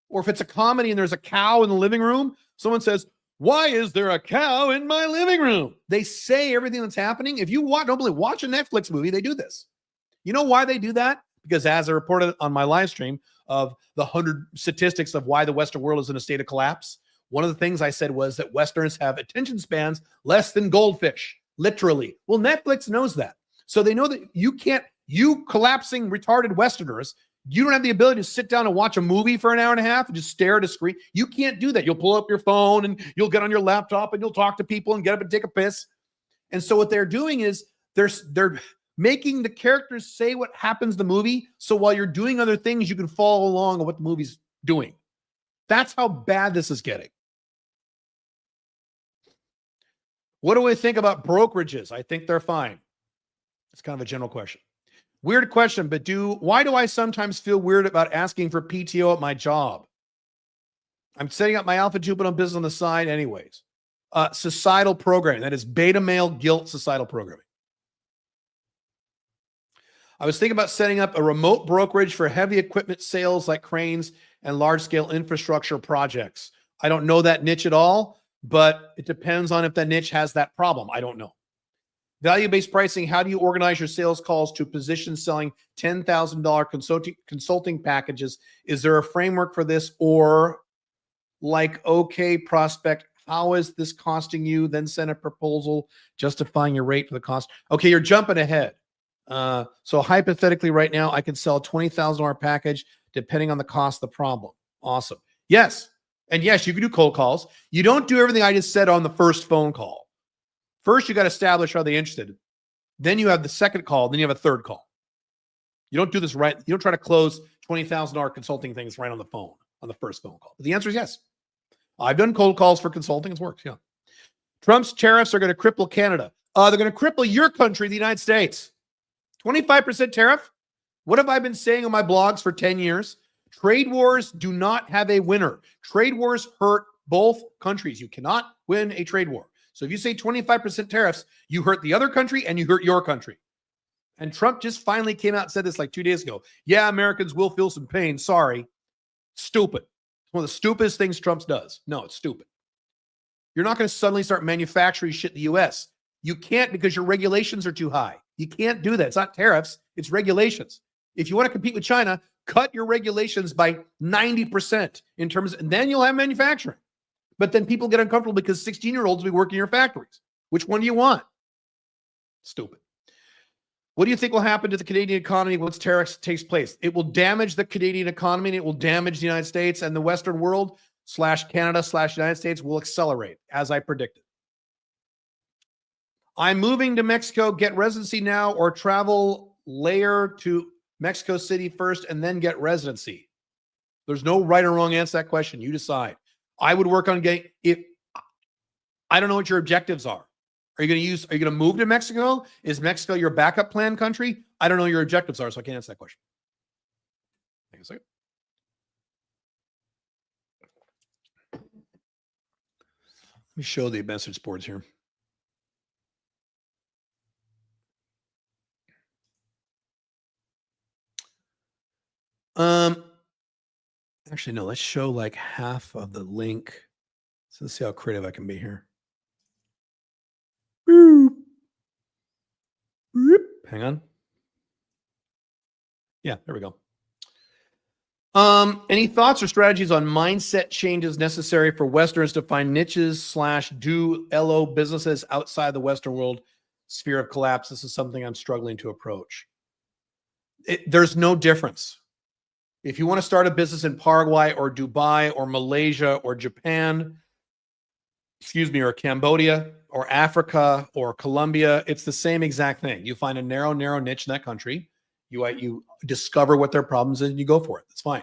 Or if it's a comedy and there's a cow in the living room, someone says, why is there a cow in my living room? They say everything that's happening. If you don't believe, watch a Netflix movie, they do this. You know why they do that? Because as I reported on my live stream of the 100 statistics of why the Western world is in a state of collapse, one of the things I said was that Westerners have attention spans less than goldfish, literally. Well, Netflix knows that. So they know that you collapsing retarded Westerners, you don't have the ability to sit down and watch a movie for an hour and a half and just stare at a screen. You can't do that. You'll pull up your phone and you'll get on your laptop and you'll talk to people and get up and take a piss. And so what they're doing is they're making the characters say what happens in the movie. So while you're doing other things, you can follow along on what the movie's doing. That's how bad this is getting. What do we think about brokerages? I think they're fine. It's kind of a general question. Weird question, but why do I sometimes feel weird about asking for PTO at my job? I'm setting up my Alpha Jupiter business on the side anyways. Societal programming. That is beta male guilt societal programming. I was thinking about setting up a remote brokerage for heavy equipment sales like cranes and large-scale infrastructure projects. I don't know that niche at all, but it depends on if that niche has that problem. I don't know. Value-based pricing, how do you organize your sales calls to position selling $10,000 consulting packages? Is there a framework for this? Or like, okay, prospect, how is this costing you? Then send a proposal justifying your rate for the cost. Okay, you're jumping ahead. So hypothetically right now, I can sell a $20,000 package depending on the cost of the problem. Awesome. Yes. And yes, you can do cold calls. You don't do everything I just said on the first phone call. First, you got to establish, are they interested? Then you have the second call. Then you have a third call. You don't do this right. You don't try to close $20,000 consulting things right on the phone, on the first phone call. But the answer is yes. I've done cold calls for consulting. It works, yeah. Trump's tariffs are going to cripple Canada. They're going to cripple your country, the United States. 25% tariff? What have I been saying on my blogs for 10 years? Trade wars do not have a winner. Trade wars hurt both countries. You cannot win a trade war. So if you say 25% tariffs, you hurt the other country and you hurt your country. And Trump just finally came out and said this like 2 days ago. Yeah, Americans will feel some pain. Sorry. Stupid. It's one of the stupidest things Trump does. No, it's stupid. You're not going to suddenly start manufacturing shit in the U.S. You can't because your regulations are too high. You can't do that. It's not tariffs. It's regulations. If you want to compete with China, cut your regulations by 90% in terms, and then you'll have manufacturing. But then people get uncomfortable because 16-year-olds will be working in your factories. Which one do you want? Stupid. What do you think will happen to the Canadian economy once tariffs takes place? It will damage the Canadian economy, and it will damage the United States, and the Western world / Canada / United States will accelerate, as I predicted. I'm moving to Mexico, get residency now, or travel layer to Mexico City first and then get residency. There's no right or wrong answer to that question. You decide. I would work on getting, I don't know what your objectives are. Are you going to move to Mexico? Is Mexico your backup plan country? I don't know what your objectives are, so I can't answer that question. Hang on a second. Let me show the message boards here. Actually, no, let's show like half of the link. So let's see how creative I can be here. Hang on. Yeah, there we go. Any thoughts or strategies on mindset changes necessary for Westerners to find niches / do LO businesses outside the Western world sphere of collapse? This is something I'm struggling to approach. There's no difference. If you want to start a business in Paraguay or Dubai or Malaysia or Japan, or Cambodia or Africa or Colombia, it's the same exact thing. You find a narrow niche in that country. You discover what their problems is and you go for it. That's fine.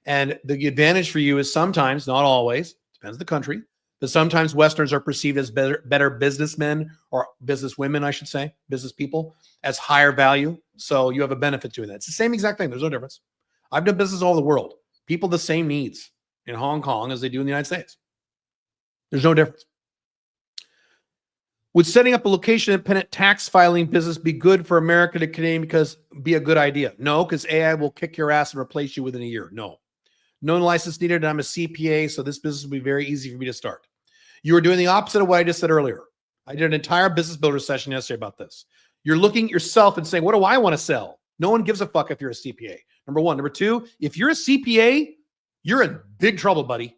And the advantage for you is sometimes, not always, depends on the country, but sometimes Westerners are perceived as better businessmen or businesswomen, I should say, business people, as higher value. So you have a benefit doing that. It's the same exact thing. There's no difference. I've done business all over the world. People the same needs in Hong Kong as they do in the United States. There's no difference. Would setting up a location-independent tax filing business be good for America to Canadian because be a good idea? No, because AI will kick your ass and replace you within a year. No. No license needed, and I'm a CPA, so this business will be very easy for me to start. You are doing the opposite of what I just said earlier. I did an entire business builder session yesterday about this. You're looking at yourself and saying, what do I want to sell? No one gives a fuck if you're a CPA. Number one. Number two, if you're a CPA, you're in big trouble, buddy.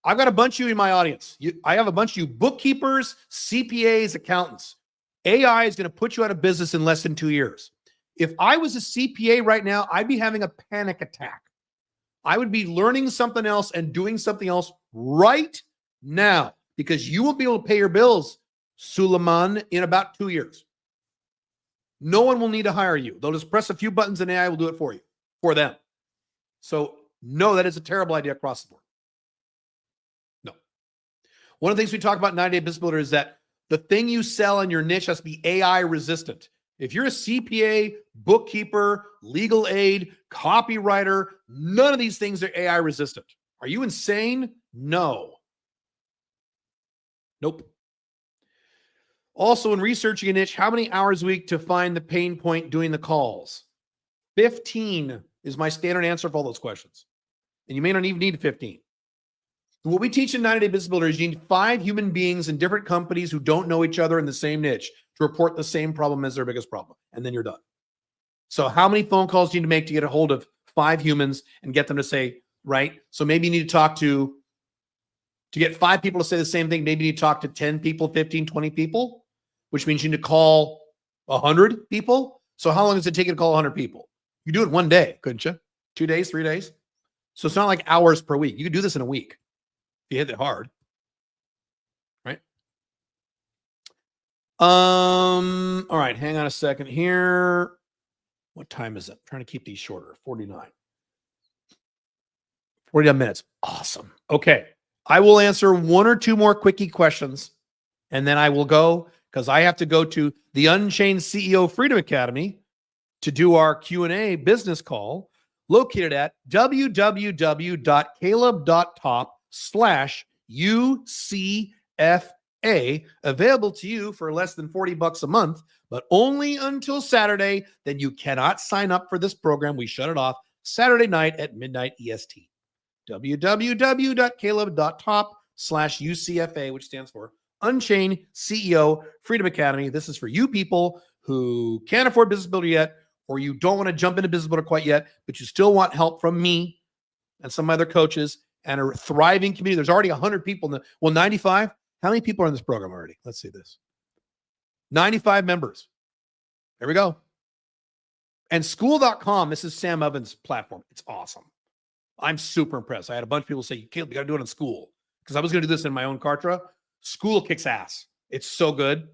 I've got a bunch of you in my audience. I have a bunch of you bookkeepers, CPAs, accountants. AI is going to put you out of business in less than 2 years. If I was a CPA right now, I'd be having a panic attack. I would be learning something else and doing something else right now because you will be able to pay your bills, Suleiman, in about 2 years. No one will need to hire you. They'll just press a few buttons and AI will do it for you, for them. So no, that is a terrible idea across the board. No. One of the things we talk about in 90 Day Business Builder is that the thing you sell in your niche has to be AI resistant. If you're a CPA, bookkeeper, legal aid, copywriter, none of these things are AI resistant. Are you insane? No. Nope. Also, in researching a niche, how many hours a week to find the pain point doing the calls? 15 is my standard answer for all those questions. And you may not even need 15. What we teach in 90 Day Business Builder is you need 5 human beings in different companies who don't know each other in the same niche to report the same problem as their biggest problem. And then you're done. So how many phone calls do you need to make to get a hold of 5 humans and get them to say, right? So maybe you need to talk to get 5 people to say the same thing. Maybe you need to talk to 10 people, 15, 20 people, which means you need to call 100 people. So how long does it take you to call 100 people? You do it one day, couldn't you? 2 days, 3 days? So it's not like hours per week. You could do this in a week if you hit it hard, right? All right, hang on a second here. What time is it? I'm trying to keep these shorter. 49 minutes. Awesome. Okay. I will answer 1 or 2 more quickie questions, and then I will go because I have to go to the Unchained CEO Freedom Academy to do our Q&A business call located at www.caleb.top UCFA, available to you for less than $40 a month, but only until Saturday. Then you cannot sign up for this program. We shut it off Saturday night at midnight EST. www.caleb.top/UCFA, which stands for Unchained CEO Freedom Academy. This is for you people who can't afford business builder yet, or you don't want to jump into business builder quite yet, but you still want help from me and some other coaches and a thriving community. There's already 100 people in 95. How many people are in this program already? Let's see this. 95 members. There we go. And school.com, this is Sam Ovens' platform. It's awesome. I'm super impressed. I had a bunch of people say, you got to do it in school, because I was going to do this in my own Kartra. School kicks ass. It's so good.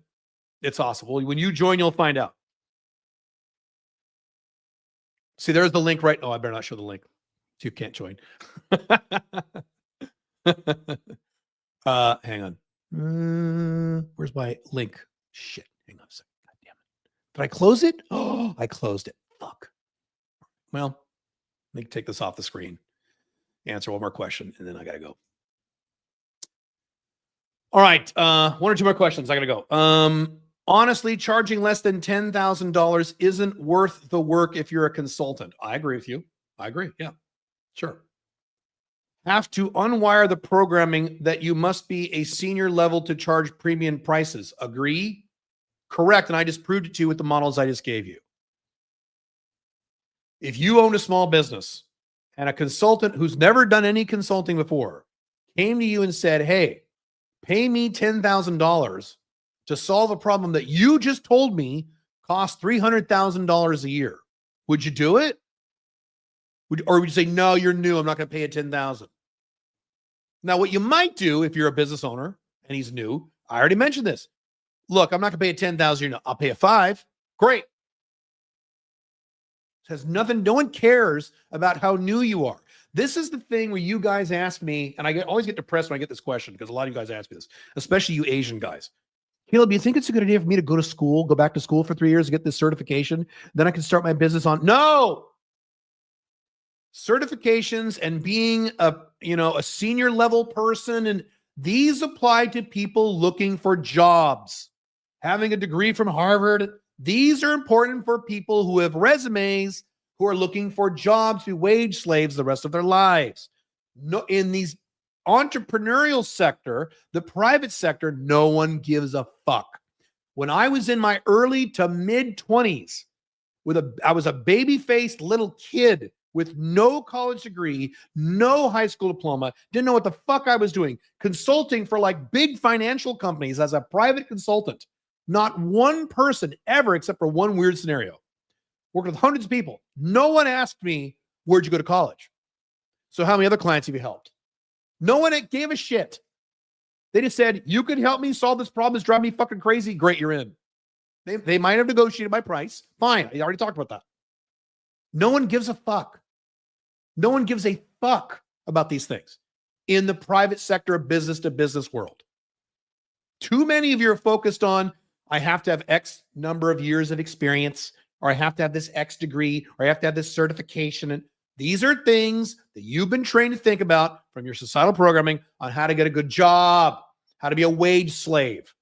It's awesome. Well, when you join, you'll find out. See, there's the link right. Oh, I better not show the link, so you can't join. Hang on. Where's my link? Shit. Hang on a second. God damn it. Did I close it? Oh, I closed it. Fuck. Well, let me take this off the screen. Answer one more question, and then I got to go. All right. One or two more questions. I got to go. Honestly, charging less than $10,000 isn't worth the work if you're a consultant. I agree with you. I agree. Yeah, sure. Have to unwire the programming that you must be a senior level to charge premium prices. Agree? Correct. And I just proved it to you with the models I just gave you. If you own a small business and a consultant who's never done any consulting before came to you and said, hey, pay me $10,000 to solve a problem that you just told me costs $300,000 a year, would you do it? Or would you say, no, you're new, I'm not going to pay you $10,000? Now, what you might do if you're a business owner and he's new, I already mentioned this. Look, I'm not going to pay you $10,000. I'll pay you $5,000. Great. It has nothing. No one cares about how new you are. This is the thing where you guys ask me, and I always get depressed when I get this question, because a lot of you guys ask me this, especially you Asian guys. Caleb, you think it's a good idea for me to go back to school for 3 years to get this certification? Then I can start my business on. No! Certifications and being a senior level person, and these apply to people looking for jobs. Having a degree from Harvard, these are important for people who have resumes, who are looking for jobs, to be wage slaves the rest of their lives. No, in these entrepreneurial sector, the private sector, no one gives a fuck. When I was in my early to mid 20s, I was a baby-faced little kid with no college degree, no high school diploma, didn't know what the fuck I was doing, consulting for like big financial companies as a private consultant. Not one person ever, except for one weird scenario, worked with hundreds of people. No one asked me, where'd you go to college? So how many other clients have you helped? No one gave a shit. They just said, you could help me solve this problem. It's driving me fucking crazy. Great, you're in. They might have negotiated my price. Fine. I already talked about that. No one gives a fuck. No one gives a fuck about these things in the private sector of business to business world. Too many of you are focused on, I have to have X number of years of experience, or I have to have this X degree, or I have to have this certification. And these are things that you've been trained to think about from your societal programming on how to get a good job, how to be a wage slave,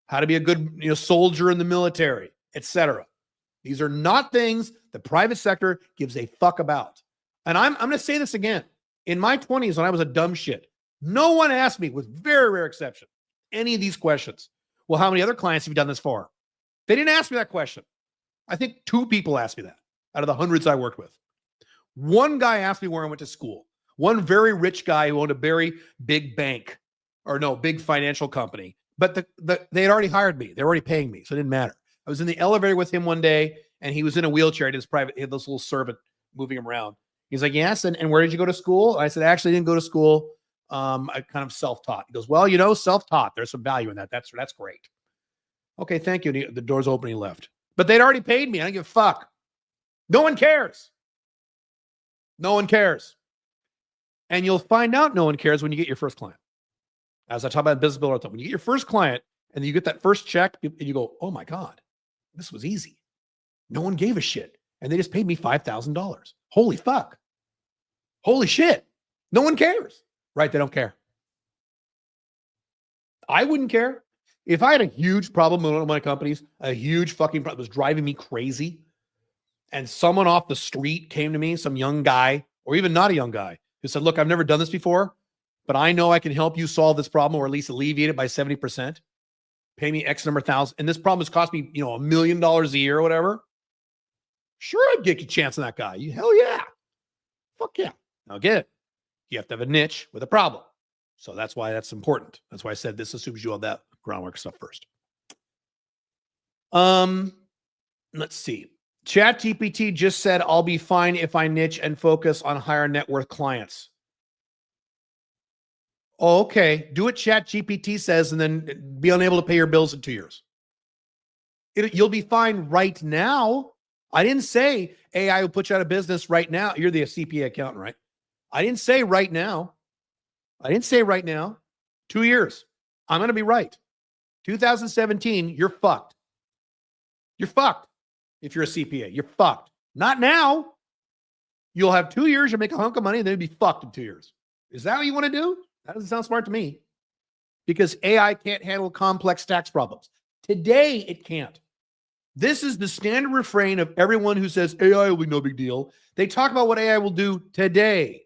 how to be a good soldier in the military, etc. These are not things the private sector gives a fuck about. And I'm going to say this again. In my 20s, when I was a dumb shit, no one asked me, with very rare exception, any of these questions. Well, how many other clients have you done this for? They didn't ask me that question. I think 2 people asked me that out of the hundreds I worked with. One guy asked me where I went to school. One very rich guy who owned a very big bank, big financial company. But they had already hired me. They were already paying me, so it didn't matter. I was in the elevator with him one day, and he was in a wheelchair. He had this little servant moving him around. He's like, yes, and where did you go to school? I said, actually, I didn't go to school. I kind of self-taught. He goes, well, self-taught. There's some value in that. That's great. Okay, thank you. And the door's open. He left. But they'd already paid me. I don't give a fuck. No one cares. No one cares. And you'll find out no one cares when you get your first client. As I talk about business builder all the time, when you get your first client and you get that first check, and you go, oh my God, this was easy. No one gave a shit. And they just paid me $5,000. Holy fuck. Holy shit. No one cares. Right? They don't care. I wouldn't care. If I had a huge problem with one of my companies, a huge fucking problem was driving me crazy, and someone off the street came to me, some young guy, or even not a young guy, who said, look, I've never done this before, but I know I can help you solve this problem or at least alleviate it by 70%. Pay me X number of thousand. And this problem has cost me, $1 million a year or whatever. Sure, I'd get a chance on that guy. Hell yeah. Fuck yeah. Now get it. You have to have a niche with a problem. So that's why that's important. That's why I said this assumes you have that groundwork stuff first. Let's see. ChatGPT just said, I'll be fine if I niche and focus on higher net worth clients. Oh, okay. Do what ChatGPT says and then be unable to pay your bills in 2 years. You'll be fine right now. I didn't say AI will put you out of business right now. You're the CPA accountant, right? I didn't say right now. 2 years. I'm going to be right. 2017, you're fucked. You're fucked. If you're a CPA, you're fucked. Not now. You'll have 2 years, you'll make a hunk of money, and then you'll be fucked in 2 years. Is that what you want to do? That doesn't sound smart to me. Because AI can't handle complex tax problems. Today, it can't. This is the standard refrain of everyone who says AI will be no big deal. They talk about what AI will do today.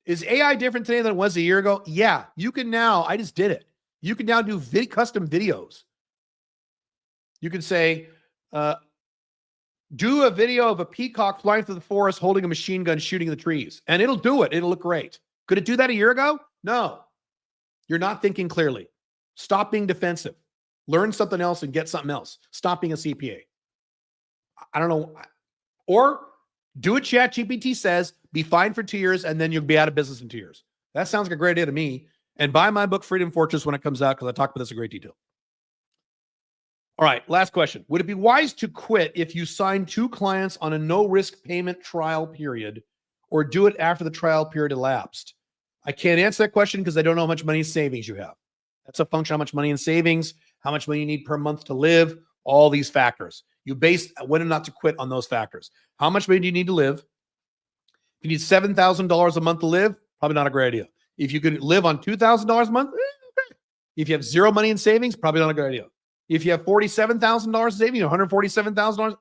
Is AI different today than it was a year ago? Yeah. You can now, I just did it. You can now do custom videos. You can say, do a video of a peacock flying through the forest holding a machine gun shooting the trees. And it'll do it. It'll look great. Could it do that a year ago? No. You're not thinking clearly. Stop being defensive. Learn something else and get something else. Stop being a CPA. I don't know. Or do what ChatGPT says, be fine for 2 years, and then you'll be out of business in 2 years. That sounds like a great idea to me. And buy my book, Freedom Fortress, when it comes out, because I talk about this in great detail. All right, last question. Would it be wise to quit if you sign 2 clients on a no-risk payment trial period, or do it after the trial period elapsed? I can't answer that question because I don't know how much money in savings you have. That's a function of how much money in savings, how much money you need per month to live, all these factors. You base when and not to quit on those factors. How much money do you need to live? If you need $7,000 a month to live, probably not a great idea. If you could live on $2,000 a month, okay. If you have zero money in savings, probably not a good idea. If you have $47,000 in savings, $147,000,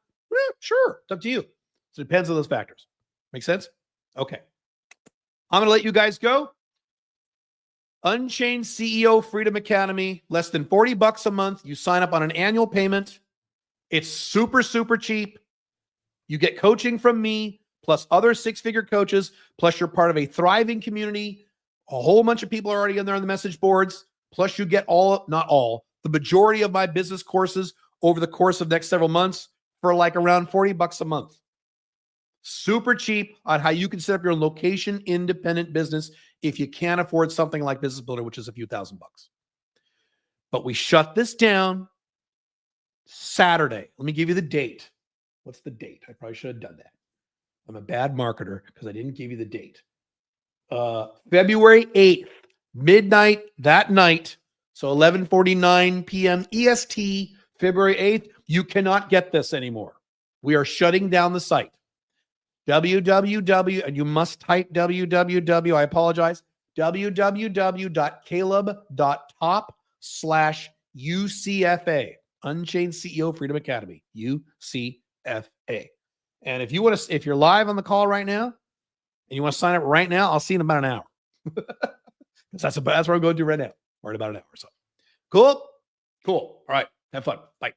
sure, it's up to you. So it depends on those factors. Make sense? Okay. I'm going to let you guys go. Unchained CEO Freedom Academy, less than $40 a month. You sign up on an annual payment. It's super, super cheap. You get coaching from me, plus other 6-figure coaches, plus you're part of a thriving community. A whole bunch of people are already in there on the message boards. Plus you get the majority of my business courses over the course of the next several months for like around $40 a month. Super cheap on how you can set up your location independent business if you can't afford something like Business Builder, which is a few $1,000. But we shut this down Saturday. Let me give you the date. What's the date? I probably should have done that. I'm a bad marketer because I didn't give you the date. February 8th, midnight that night. So 11:49 p.m. EST, February 8th. You cannot get this anymore. We are shutting down the site. www, and you must type www, I apologize, www.caleb.top/UCFA, Unchained CEO Freedom Academy, UCFA. And if you're live on the call right now, and you want to sign up right now, I'll see you in about an hour. That's what I'm going to do right now, or in about an hour or so. Cool? Cool. All right. Have fun. Bye.